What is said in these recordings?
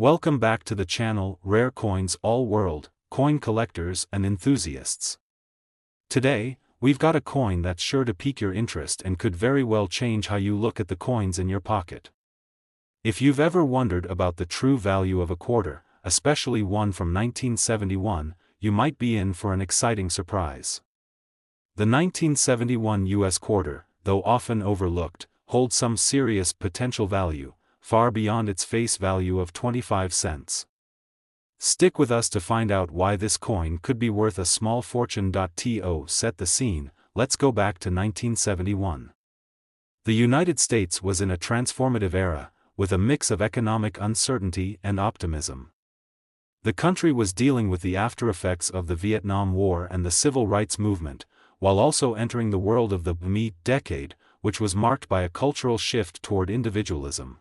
Welcome back to the channel, Rare Coins All World, coin collectors and enthusiasts. Today, we've got a coin that's sure to pique your interest and could very well change how you look at the coins in your pocket. If you've ever wondered about the true value of a quarter, especially one from 1971, you might be in for an exciting surprise. The 1971 US quarter, though often overlooked, holds some serious potential value, far beyond its face value of 25 cents. Stick with us to find out why this coin could be worth a small fortune. To set the scene, let's go back to 1971. The United States was in a transformative era, with a mix of economic uncertainty and optimism. The country was dealing with the aftereffects of the Vietnam War and the Civil Rights Movement, while also entering the world of the Me decade, which was marked by a cultural shift toward individualism.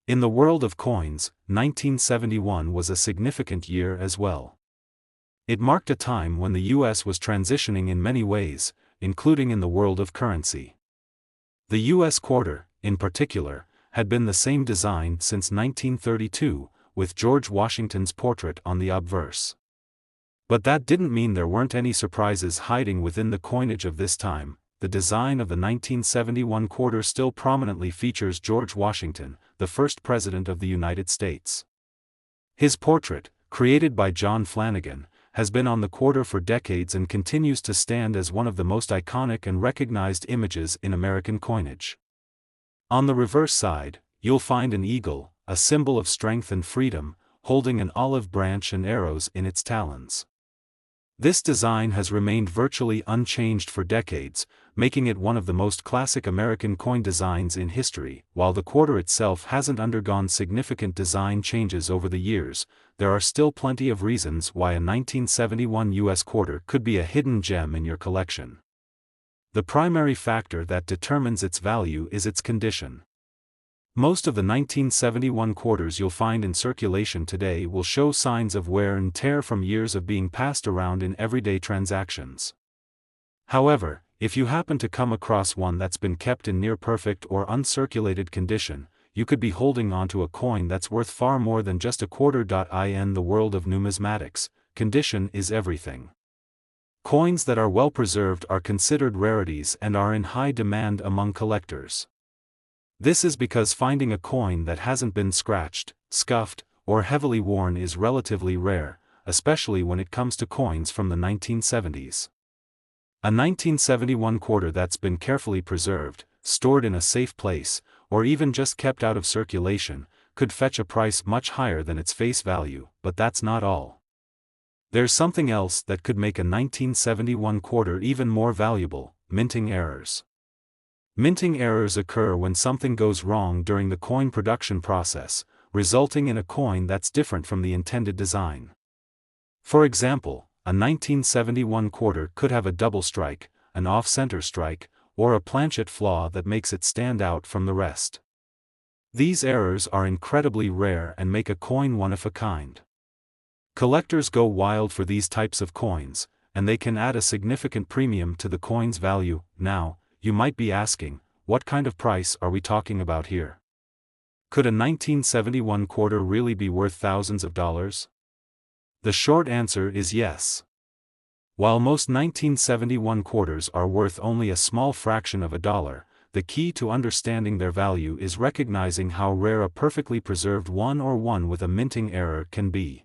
In the world of coins, 1971 was a significant year as well. It marked a time when the US was transitioning in many ways, including in the world of currency. The US quarter, in particular, had been the same design since 1932, with George Washington's portrait on the obverse. But that didn't mean there weren't any surprises hiding within the coinage of this time. The design of the 1971 quarter still prominently features George Washington, the first President of the United States. His portrait, created by John Flanagan, has been on the quarter for decades and continues to stand as one of the most iconic and recognized images in American coinage. On the reverse side, you'll find an eagle, a symbol of strength and freedom, holding an olive branch and arrows in its talons. This design has remained virtually unchanged for decades, making it one of the most classic American coin designs in history. While the quarter itself hasn't undergone significant design changes over the years, there are still plenty of reasons why a 1971 US quarter could be a hidden gem in your collection. The primary factor that determines its value is its condition. Most of the 1971 quarters you'll find in circulation today will show signs of wear and tear from years of being passed around in everyday transactions. However, if you happen to come across one that's been kept in near-perfect or uncirculated condition, you could be holding onto a coin that's worth far more than just a quarter. In the world of numismatics, condition is everything. Coins that are well preserved are considered rarities and are in high demand among collectors. This is because finding a coin that hasn't been scratched, scuffed, or heavily worn is relatively rare, especially when it comes to coins from the 1970s. A 1971 quarter that's been carefully preserved, stored in a safe place, or even just kept out of circulation, could fetch a price much higher than its face value, but that's not all. There's something else that could make a 1971 quarter even more valuable: minting errors. Minting errors occur when something goes wrong during the coin production process, resulting in a coin that's different from the intended design. For example, a 1971 quarter could have a double strike, an off-center strike, or a planchet flaw that makes it stand out from the rest. These errors are incredibly rare and make a coin one of a kind. Collectors go wild for these types of coins, and they can add a significant premium to the coin's value. Now, you might be asking, what kind of price are we talking about here? Could a 1971 quarter really be worth thousands of dollars? The short answer is yes. While most 1971 quarters are worth only a small fraction of a dollar, the key to understanding their value is recognizing how rare a perfectly preserved one or one with a minting error can be.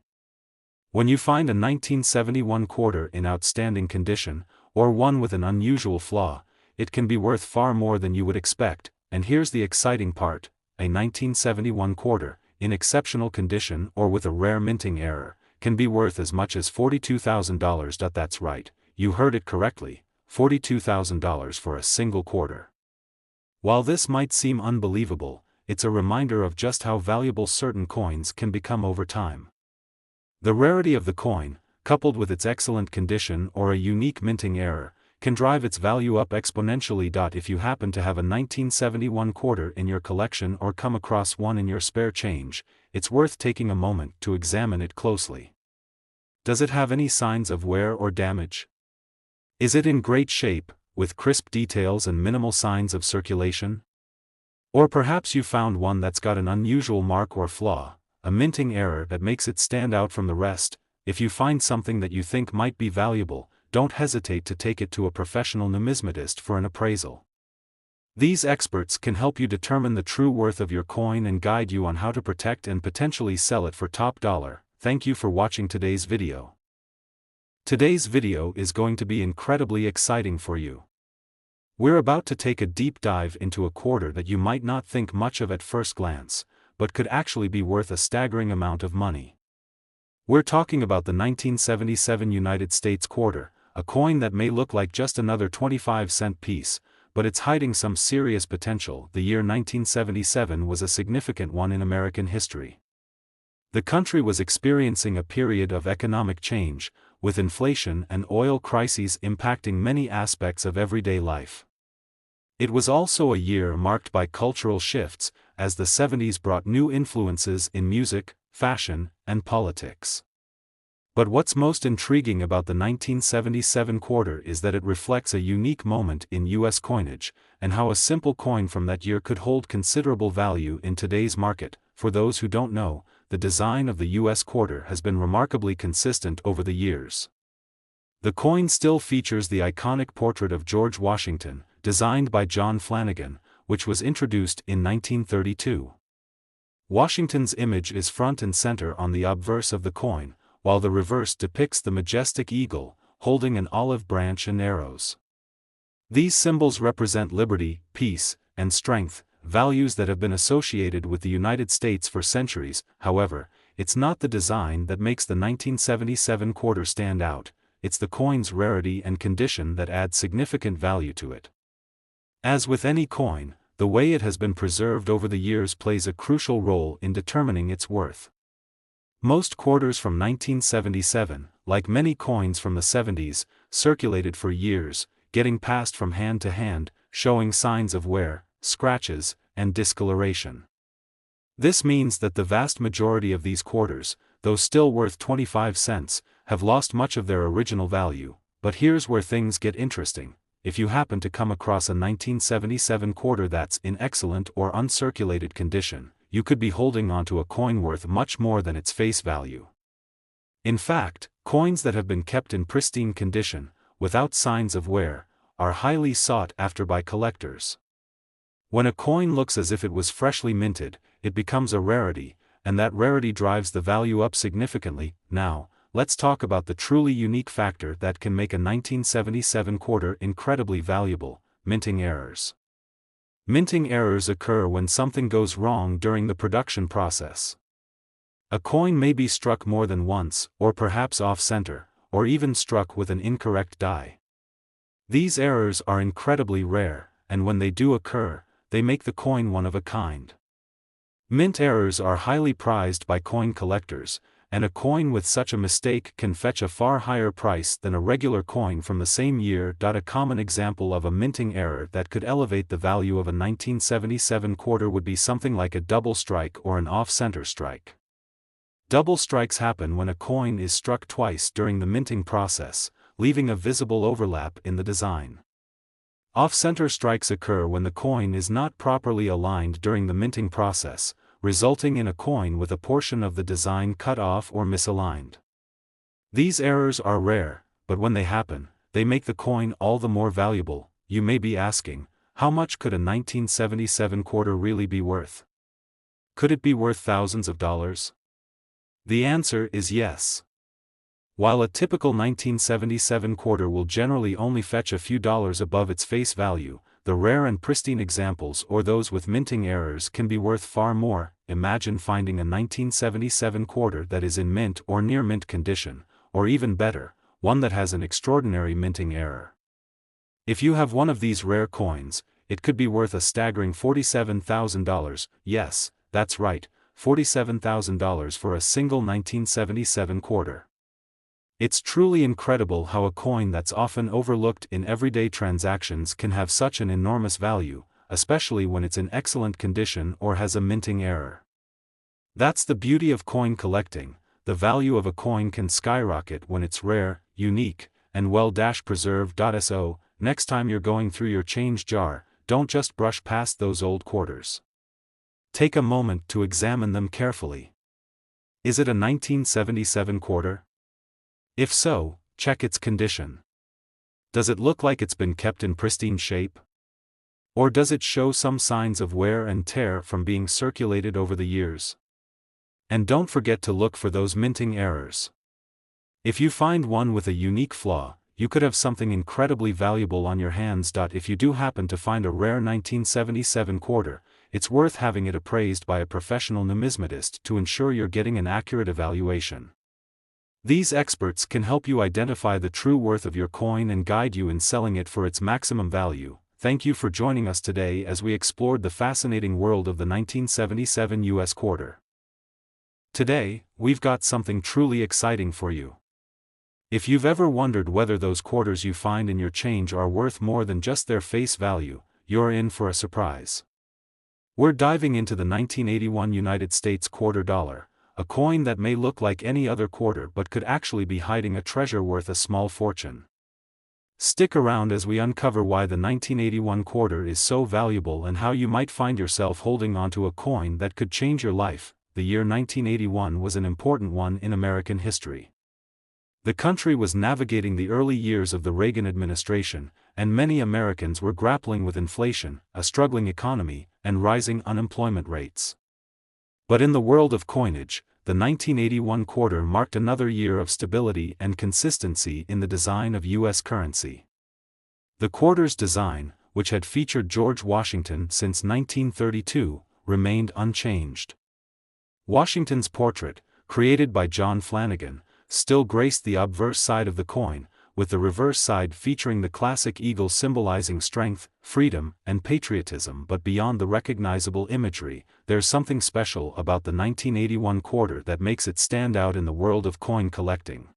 When you find a 1971 quarter in outstanding condition, or one with an unusual flaw, it can be worth far more than you would expect. And here's the exciting part: a 1971 quarter, in exceptional condition or with a rare minting error, can be worth as much as $42,000. That's right, you heard it correctly, $42,000 for a single quarter. While this might seem unbelievable, it's a reminder of just how valuable certain coins can become over time. The rarity of the coin, coupled with its excellent condition or a unique minting error, can drive its value up exponentially. If you happen to have a 1971 quarter in your collection or come across one in your spare change, it's worth taking a moment to examine it closely. Does it have any signs of wear or damage? Is it in great shape, with crisp details and minimal signs of circulation? Or perhaps you found one that's got an unusual mark or flaw, a minting error that makes it stand out from the rest. If you find something that you think might be valuable, don't hesitate to take it to a professional numismatist for an appraisal. These experts can help you determine the true worth of your coin and guide you on how to protect and potentially sell it for top dollar. Thank you for watching today's video. Today's video is going to be incredibly exciting for you. We're about to take a deep dive into a quarter that you might not think much of at first glance, but could actually be worth a staggering amount of money. We're talking about the 1977 United States quarter, a coin that may look like just another 25-cent piece, but it's hiding some serious potential. The year 1977 was a significant one in American history. The country was experiencing a period of economic change, with inflation and oil crises impacting many aspects of everyday life. It was also a year marked by cultural shifts, as the 70s brought new influences in music, fashion, and politics. But what's most intriguing about the 1977 quarter is that it reflects a unique moment in U.S. coinage, and how a simple coin from that year could hold considerable value in today's market. For those who don't know, the design of the U.S. quarter has been remarkably consistent over the years. The coin still features the iconic portrait of George Washington, designed by John Flanagan, which was introduced in 1932. Washington's image is front and center on the obverse of the coin, while the reverse depicts the majestic eagle, holding an olive branch and arrows. These symbols represent liberty, peace, and strength, values that have been associated with the United States for centuries. However, it's not the design that makes the 1977 quarter stand out, it's the coin's rarity and condition that add significant value to it. As with any coin, the way it has been preserved over the years plays a crucial role in determining its worth. Most quarters from 1977, like many coins from the 70s, circulated for years, getting passed from hand to hand, showing signs of wear, scratches, and discoloration. This means that the vast majority of these quarters, though still worth 25 cents, have lost much of their original value. But here's where things get interesting. If you happen to come across a 1977 quarter that's in excellent or uncirculated condition, you could be holding onto a coin worth much more than its face value. In fact, coins that have been kept in pristine condition, without signs of wear, are highly sought after by collectors. When a coin looks as if it was freshly minted, it becomes a rarity, and that rarity drives the value up significantly. Now, let's talk about the truly unique factor that can make a 1977 quarter incredibly valuable: minting errors. Minting errors occur when something goes wrong during the production process. A coin may be struck more than once, or perhaps off-center, or even struck with an incorrect die. These errors are incredibly rare, and when they do occur, they make the coin one of a kind. Mint errors are highly prized by coin collectors, and a coin with such a mistake can fetch a far higher price than a regular coin from the same year. A common example of a minting error that could elevate the value of a 1977 quarter would be something like a double strike or an off-center strike. Double strikes happen when a coin is struck twice during the minting process, leaving a visible overlap in the design. Off-center strikes occur when the coin is not properly aligned during the minting process, resulting in a coin with a portion of the design cut off or misaligned. These errors are rare, but when they happen, they make the coin all the more valuable. You may be asking, how much could a 1977 quarter really be worth? Could it be worth thousands of dollars? The answer is yes. While a typical 1977 quarter will generally only fetch a few dollars above its face value, the rare and pristine examples or those with minting errors can be worth far more. Imagine finding a 1977 quarter that is in mint or near mint condition, or even better, one that has an extraordinary minting error. If you have one of these rare coins, it could be worth a staggering $47,000. Yes, that's right, $47,000 for a single 1977 quarter. It's truly incredible how a coin that's often overlooked in everyday transactions can have such an enormous value, especially when it's in excellent condition or has a minting error. That's the beauty of coin collecting. The value of a coin can skyrocket when it's rare, unique, and well-preserved. So, next time you're going through your change jar, don't just brush past those old quarters. Take a moment to examine them carefully. Is it a 1977 quarter? If so, check its condition. Does it look like it's been kept in pristine shape? Or does it show some signs of wear and tear from being circulated over the years? And don't forget to look for those minting errors. If you find one with a unique flaw, you could have something incredibly valuable on your hands. If you do happen to find a rare 1977 quarter, it's worth having it appraised by a professional numismatist to ensure you're getting an accurate evaluation. These experts can help you identify the true worth of your coin and guide you in selling it for its maximum value. Thank you for joining us today as we explored the fascinating world of the 1977 US quarter. Today, we've got something truly exciting for you. If you've ever wondered whether those quarters you find in your change are worth more than just their face value, you're in for a surprise. We're diving into the 1981 United States quarter dollar, a coin that may look like any other quarter but could actually be hiding a treasure worth a small fortune. Stick around as we uncover why the 1981 quarter is so valuable and how you might find yourself holding onto a coin that could change your life. The year 1981 was an important one in American history. The country was navigating the early years of the Reagan administration, and many Americans were grappling with inflation, a struggling economy, and rising unemployment rates. But in the world of coinage, the 1981 quarter marked another year of stability and consistency in the design of U.S. currency. The quarter's design, which had featured George Washington since 1932, remained unchanged. Washington's portrait, created by John Flanagan, still graced the obverse side of the coin, with the reverse side featuring the classic eagle symbolizing strength, freedom, and patriotism. But beyond the recognizable imagery, there's something special about the 1981 quarter that makes it stand out in the world of coin collecting.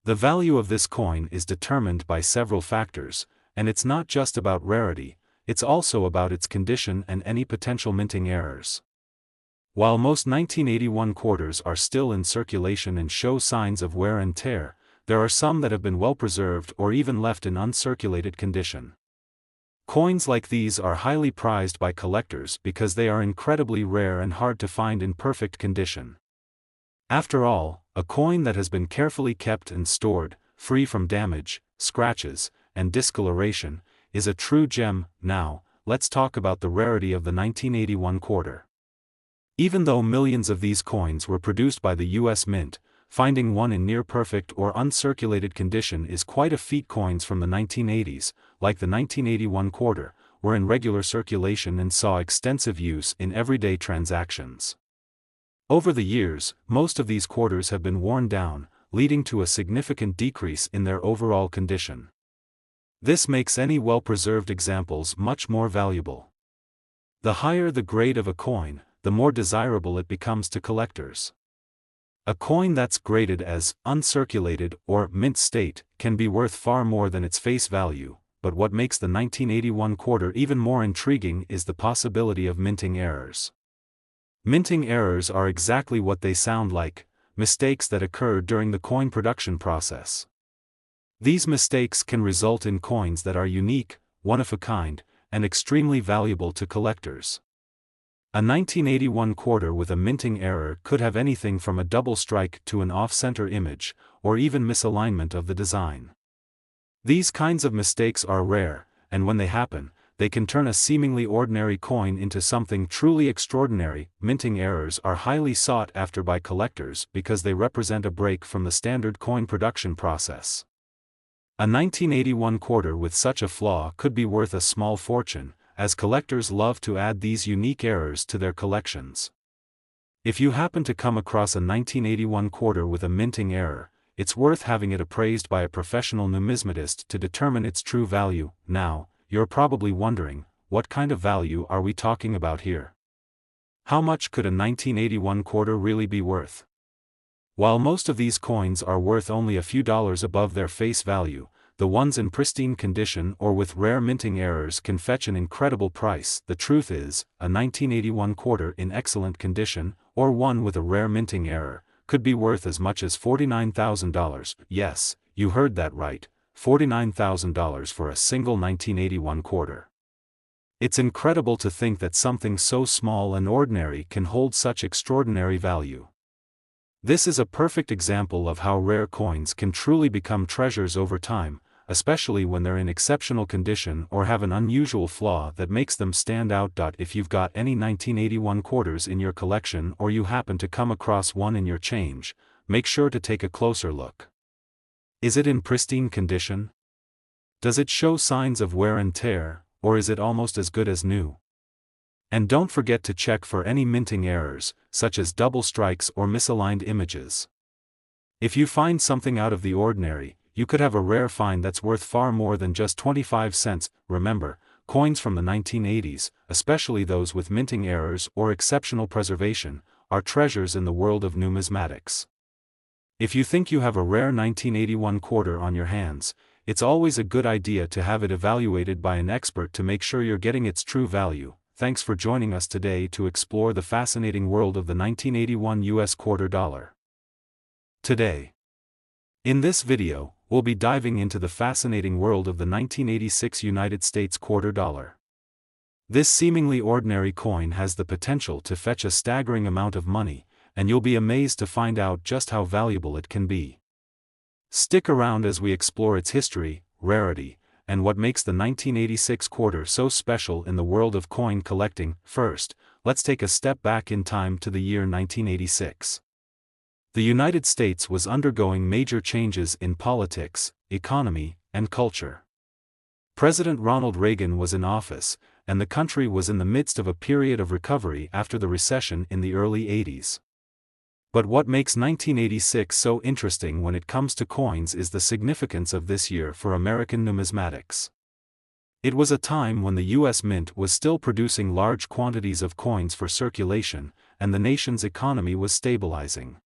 The value of this coin is determined by several factors, and it's not just about rarity, it's also about its condition and any potential minting errors. While most 1981 quarters are still in circulation and show signs of wear and tear, there are some that have been well preserved or even left in uncirculated condition. Coins like these are highly prized by collectors because they are incredibly rare and hard to find in perfect condition. After all, a coin that has been carefully kept and stored, free from damage, scratches, and discoloration, is a true gem. Now, let's talk about the rarity of the 1981 quarter. Even though millions of these coins were produced by the U.S. Mint, finding one in near-perfect or uncirculated condition is quite a feat. Coins from the 1980s, like the 1981 quarter, were in regular circulation and saw extensive use in everyday transactions. Over the years, most of these quarters have been worn down, leading to a significant decrease in their overall condition. This makes any well-preserved examples much more valuable. The higher the grade of a coin, the more desirable it becomes to collectors. A coin that's graded as uncirculated or mint state can be worth far more than its face value, but what makes the 1981 quarter even more intriguing is the possibility of minting errors. Minting errors are exactly what they sound like, mistakes that occur during the coin production process. These mistakes can result in coins that are unique, one of a kind, and extremely valuable to collectors. A 1981 quarter with a minting error could have anything from a double strike to an off-center image, or even misalignment of the design. These kinds of mistakes are rare, and when they happen, they can turn a seemingly ordinary coin into something truly extraordinary. Minting errors are highly sought after by collectors because they represent a break from the standard coin production process. A 1981 quarter with such a flaw could be worth a small fortune, as collectors love to add these unique errors to their collections. If you happen to come across a 1981 quarter with a minting error, it's worth having it appraised by a professional numismatist to determine its true value. Now, you're probably wondering, what kind of value are we talking about here? How much could a 1981 quarter really be worth? While most of these coins are worth only a few dollars above their face value, the ones in pristine condition or with rare minting errors can fetch an incredible price. The truth is, a 1981 quarter in excellent condition, or one with a rare minting error, could be worth as much as $49,000. Yes, you heard that right, $49,000 for a single 1981 quarter. It's incredible to think that something so small and ordinary can hold such extraordinary value. This is a perfect example of how rare coins can truly become treasures over time, especially when they're in exceptional condition or have an unusual flaw that makes them stand out. If you've got any 1981 quarters in your collection or you happen to come across one in your change, make sure to take a closer look. Is it in pristine condition? Does it show signs of wear and tear, or is it almost as good as new? And don't forget to check for any minting errors, such as double strikes or misaligned images. If you find something out of the ordinary, you could have a rare find that's worth far more than just 25 cents. Remember, coins from the 1980s, especially those with minting errors or exceptional preservation, are treasures in the world of numismatics. If you think you have a rare 1981 quarter on your hands, it's always a good idea to have it evaluated by an expert to make sure you're getting its true value. Thanks for joining us today to explore the fascinating world of the 1981 US quarter dollar. Today, in this video, we'll be diving into the fascinating world of the 1986 United States quarter dollar. This seemingly ordinary coin has the potential to fetch a staggering amount of money, and you'll be amazed to find out just how valuable it can be. Stick around as we explore its history, rarity, and what makes the 1986 quarter so special in the world of coin collecting. First, let's take a step back in time to the year 1986. The United States was undergoing major changes in politics, economy, and culture. President Ronald Reagan was in office, and the country was in the midst of a period of recovery after the recession in the early 80s. But what makes 1986 so interesting when it comes to coins is the significance of this year for American numismatics. It was a time when the U.S. Mint was still producing large quantities of coins for circulation, and the nation's economy was stabilizing.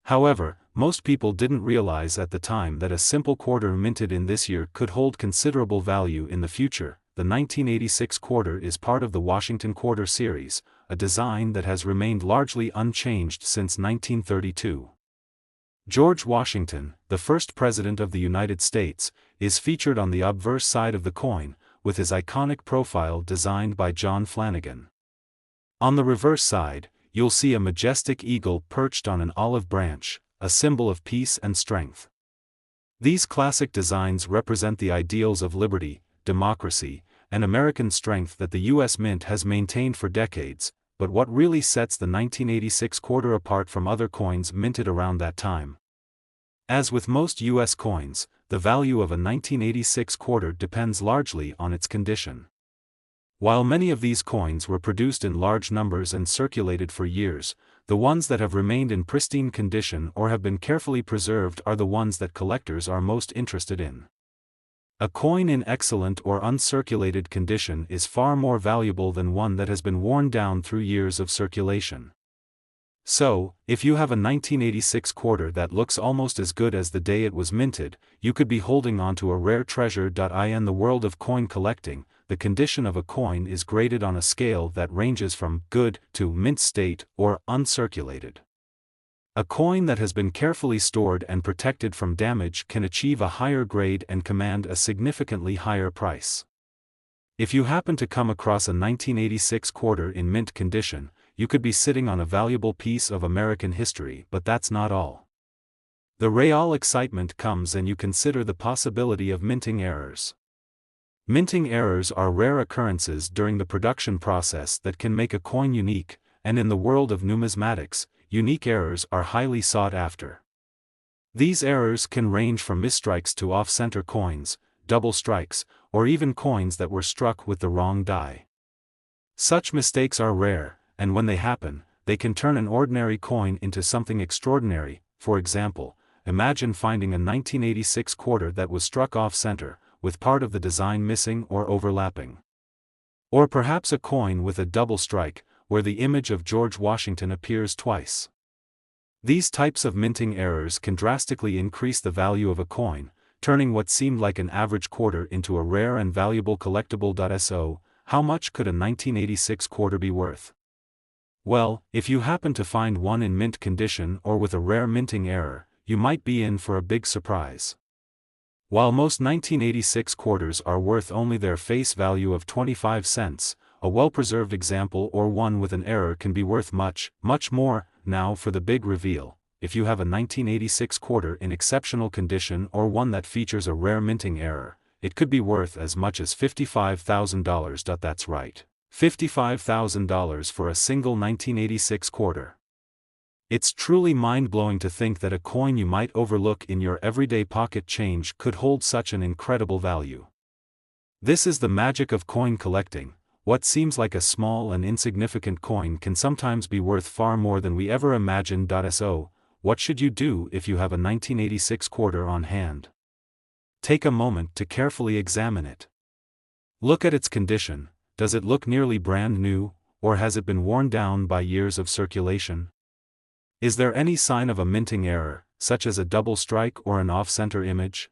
However, most people didn't realize at the time that a simple quarter minted in this year could hold considerable value in the future. The 1986 quarter is part of the Washington Quarter series, a design that has remained largely unchanged since 1932. George Washington, the first president of the United States, is featured on the obverse side of the coin, with his iconic profile designed by John Flanagan. On the reverse side, you'll see a majestic eagle perched on an olive branch, a symbol of peace and strength. These classic designs represent the ideals of liberty, democracy, and American strength that the U.S. Mint has maintained for decades. But what really sets the 1986 quarter apart from other coins minted around that time? As with most U.S. coins, the value of a 1986 quarter depends largely on its condition. While many of these coins were produced in large numbers and circulated for years, the ones that have remained in pristine condition or have been carefully preserved are the ones that collectors are most interested in. A coin in excellent or uncirculated condition is far more valuable than one that has been worn down through years of circulation. So, if you have a 1986 quarter that looks almost as good as the day it was minted, you could be holding onto a rare treasure. In the world of coin collecting, the condition of a coin is graded on a scale that ranges from good to mint state or uncirculated. A coin that has been carefully stored and protected from damage can achieve a higher grade and command a significantly higher price. If you happen to come across a 1986 quarter in mint condition, you could be sitting on a valuable piece of American history. But that's not all. The real excitement comes and you consider the possibility of minting errors. Minting errors are rare occurrences during the production process that can make a coin unique, and in the world of numismatics, unique errors are highly sought after. These errors can range from misstrikes to off-center coins, double strikes, or even coins that were struck with the wrong die. Such mistakes are rare, and when they happen, they can turn an ordinary coin into something extraordinary. For example, imagine finding a 1986 quarter that was struck off-center, with part of the design missing or overlapping. Or perhaps a coin with a double strike, where the image of George Washington appears twice. These types of minting errors can drastically increase the value of a coin, turning what seemed like an average quarter into a rare and valuable collectible. So, how much could a 1986 quarter be worth? Well, if you happen to find one in mint condition or with a rare minting error, you might be in for a big surprise. While most 1986 quarters are worth only their face value of 25 cents, a well-preserved example or one with an error can be worth much, much more. Now for the big reveal. if you have a 1986 quarter in exceptional condition or one that features a rare minting error, it could be worth as much as $55,000. That's right, $55,000 for a single 1986 quarter. It's truly mind-blowing to think that a coin you might overlook in your everyday pocket change could hold such an incredible value. This is the magic of coin collecting. What seems like a small and insignificant coin can sometimes be worth far more than we ever imagined. So, what should you do if you have a 1986 quarter on hand? Take a moment to carefully examine it. Look at its condition. Does it look nearly brand new, or has it been worn down by years of circulation? Is there any sign of a minting error, such as a double strike or an off-center image?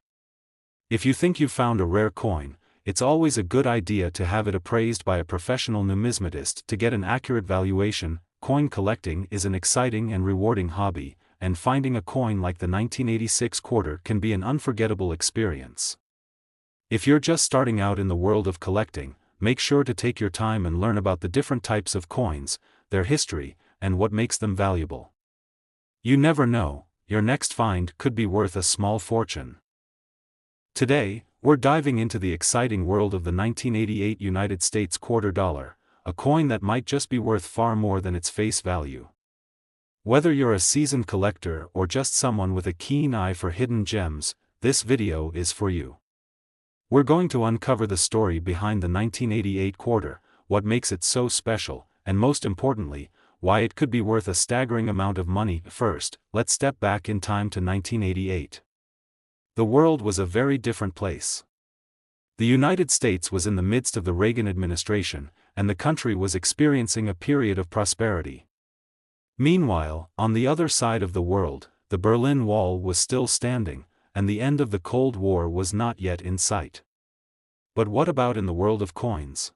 If you think you've found a rare coin, it's always a good idea to have it appraised by a professional numismatist to get an accurate valuation. Coin collecting is an exciting and rewarding hobby, and finding a coin like the 1986 quarter can be an unforgettable experience. If you're just starting out in the world of collecting, make sure to take your time and learn about the different types of coins, their history, and what makes them valuable. You never know, your next find could be worth a small fortune. Today, we're diving into the exciting world of the 1988 United States quarter dollar, a coin that might just be worth far more than its face value. Whether you're a seasoned collector or just someone with a keen eye for hidden gems, this video is for you. We're going to uncover the story behind the 1988 quarter, what makes it so special, and most importantly, why it could be worth a staggering amount of money. First, let's step back in time to 1988. The world was a very different place. The United States was in the midst of the Reagan administration, and the country was experiencing a period of prosperity. Meanwhile, on the other side of the world, the Berlin Wall was still standing, and the end of the Cold War was not yet in sight. But what about in the world of coins?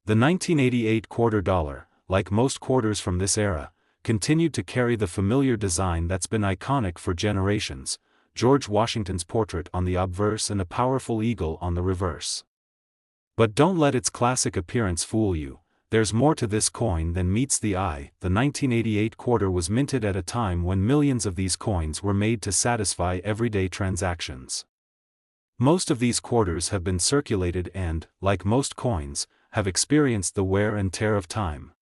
The 1988 quarter dollar, like most quarters from this era, continued to carry the familiar design that's been iconic for generations: George Washington's portrait on the obverse and a powerful eagle on the reverse. But don't let its classic appearance fool you. There's more to this coin than meets the eye. The 1988 quarter was minted at a time when millions of these coins were made to satisfy everyday transactions. Most of these quarters have been circulated and, like most coins, have experienced the wear and tear of time.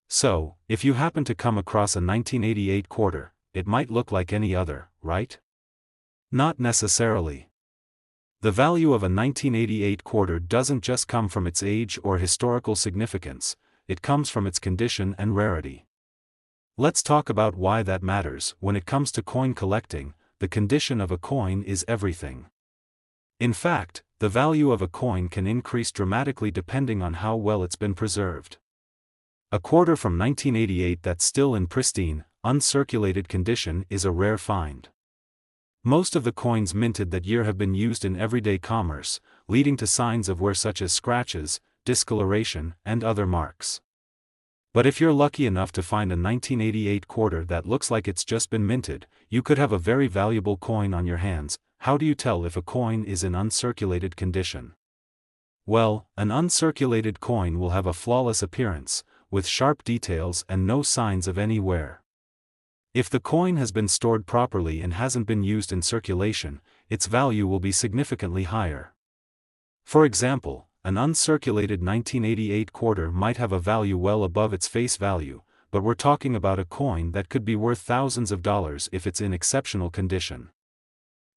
So, if you happen to come across a 1988 quarter, it might look like any other, right? Not necessarily. The value of a 1988 quarter doesn't just come from its age or historical significance, it comes from its condition and rarity. Let's talk about why that matters. When it comes to coin collecting, the condition of a coin is everything. In fact, the value of a coin can increase dramatically depending on how well it's been preserved. A quarter from 1988 that's still in pristine, uncirculated condition is a rare find. Most of the coins minted that year have been used in everyday commerce, leading to signs of wear such as scratches, discoloration, and other marks. But if you're lucky enough to find a 1988 quarter that looks like it's just been minted, you could have a very valuable coin on your hands. How do you tell if a coin is in uncirculated condition? Well, an uncirculated coin will have a flawless appearance, with sharp details and no signs of any wear. If the coin has been stored properly and hasn't been used in circulation, its value will be significantly higher. For example, an uncirculated 1988 quarter might have a value well above its face value, but we're talking about a coin that could be worth thousands of dollars if it's in exceptional condition.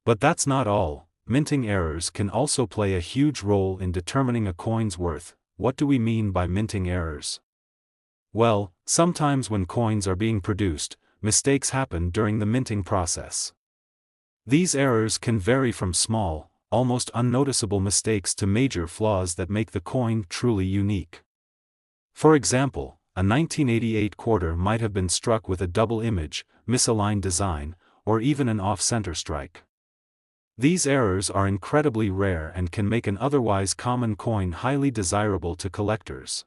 But that's not all. Minting errors can also play a huge role in determining a coin's worth. What do we mean by minting errors? Well, sometimes when coins are being produced, mistakes happen during the minting process. These errors can vary from small, almost unnoticeable mistakes to major flaws that make the coin truly unique. For example, a 1988 quarter might have been struck with a double image, misaligned design, or even an off-center strike. These errors are incredibly rare and can make an otherwise common coin highly desirable to collectors.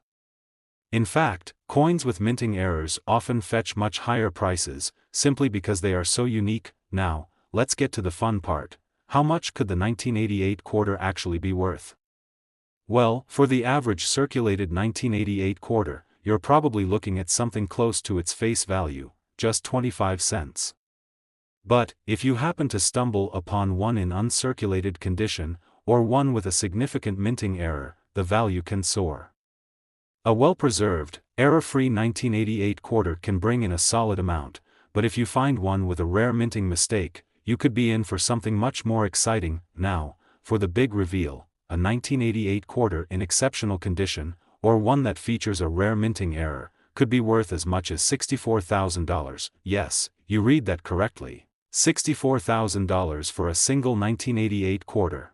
In fact, coins with minting errors often fetch much higher prices, simply because they are so unique. Now, let's get to the fun part. How much could the 1988 quarter actually be worth? Well, for the average circulated 1988 quarter, you're probably looking at something close to its face value, just 25 cents. But, if you happen to stumble upon one in uncirculated condition, or one with a significant minting error, the value can soar. A well-preserved, error-free 1988 quarter can bring in a solid amount, but if you find one with a rare minting mistake, you could be in for something much more exciting. Now, for the big reveal, a 1988 quarter in exceptional condition, or one that features a rare minting error, could be worth as much as $64,000. Yes, you read that correctly. $64,000 for a single 1988 quarter.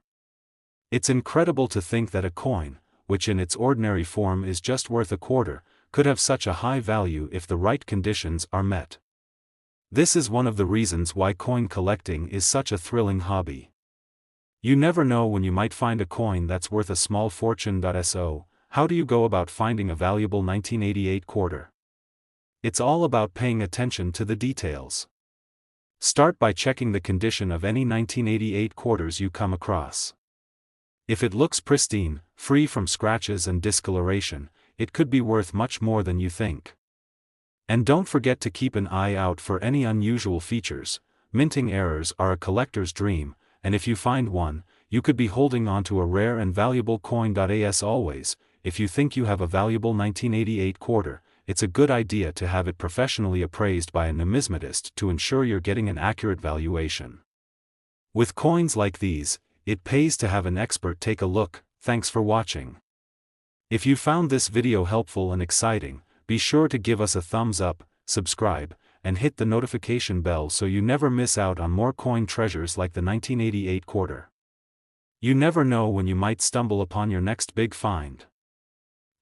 It's incredible to think that a coin, which in its ordinary form is just worth a quarter, could have such a high value if the right conditions are met. This is one of the reasons why coin collecting is such a thrilling hobby. You never know when you might find a coin that's worth a small fortune. So, how do you go about finding a valuable 1988 quarter? It's all about paying attention to the details. Start by checking the condition of any 1988 quarters you come across. If it looks pristine, free from scratches and discoloration, it could be worth much more than you think. And don't forget to keep an eye out for any unusual features. Minting errors are a collector's dream, and if you find one, you could be holding on to a rare and valuable coin. As always, if you think you have a valuable 1988 quarter, it's a good idea to have it professionally appraised by a numismatist to ensure you're getting an accurate valuation. With coins like these, it pays to have an expert take a look. Thanks for watching. If you found this video helpful and exciting, be sure to give us a thumbs up, subscribe, and hit the notification bell so you never miss out on more coin treasures like the 1988 quarter. You never know when you might stumble upon your next big find.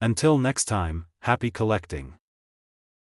Until next time, happy collecting.